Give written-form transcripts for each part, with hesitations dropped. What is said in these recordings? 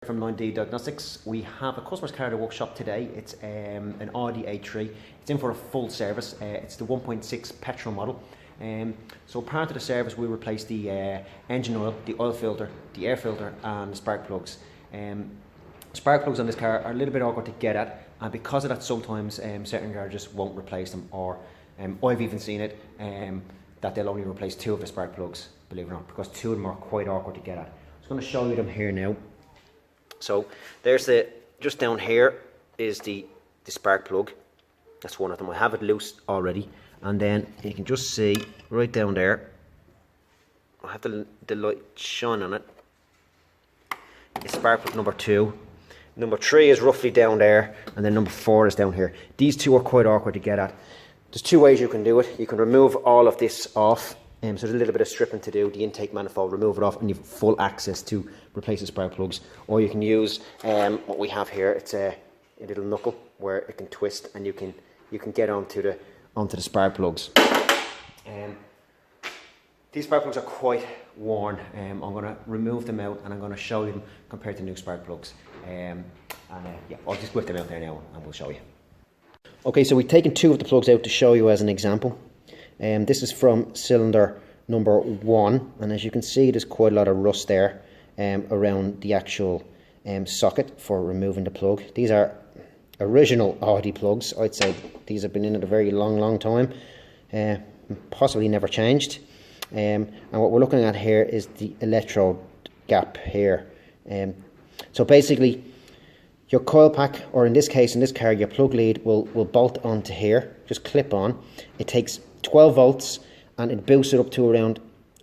From 9D Diagnostics. We have a customer's car at the workshop today. It's an Audi A3. It's in for a full service. It's the 1.6 petrol model. So part of the service we replace the engine oil, the oil filter, the air filter and the spark plugs. Spark plugs on this car are a little bit awkward to get at, and because of that sometimes certain garages won't replace them, or I've even seen it that they'll only replace 2 of the spark plugs, believe it or not, because 2 of them are quite awkward to get at. I'm just going to show you them here now. So there's just down here is the spark plug. That's one of them. I have it loose already, and then you can just see right down there, I have the light shine on it. It's spark plug number 2. Number 3 is roughly down there, and then number 4 is down here. These 2 are quite awkward to get at. There's 2 ways you can do it. You can remove all of this off. So there's a little bit of stripping to do, the intake manifold, remove it off, and you've full access to replace the spark plugs. Or you can use what we have here. It's a little knuckle where it can twist, and you can get onto the spark plugs. These spark plugs are quite worn. I'm going to remove them out, and I'm going to show you them compared to new spark plugs. Yeah, I'll just whip them out there now, and we'll show you. Okay, so we've taken 2 of the plugs out to show you as an example. This is from cylinder number 1, and as you can see there's quite a lot of rust there around the actual socket for removing the plug. These are original Audi plugs. I'd say these have been in it a very long time, possibly never changed. And what we're looking at here is the electrode gap here. So basically your coil pack, or in this case in this car your plug lead will bolt onto here, just clip on. It takes 12 volts and it boosts it up to around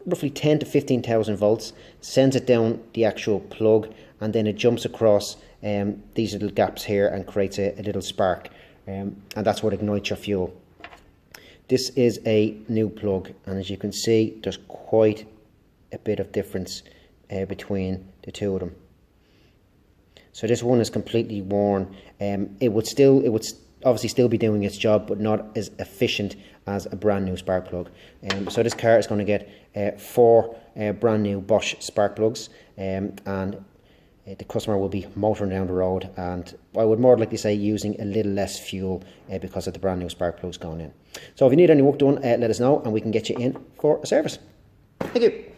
roughly 10 to 15,000 volts, sends it down the actual plug, and then it jumps across these little gaps here and creates a little spark, and that's what ignites your fuel. This is a new plug, and as you can see there's quite a bit of difference between the 2 of them. So this one is completely worn. It would obviously still be doing its job, but not as efficient as a brand new spark plug. So this car is going to get 4 brand new Bosch spark plugs, and the customer will be motoring down the road, and I would more likely say using a little less fuel because of the brand new spark plugs going in. So if you need any work done, let us know and we can get you in for a service. Thank you.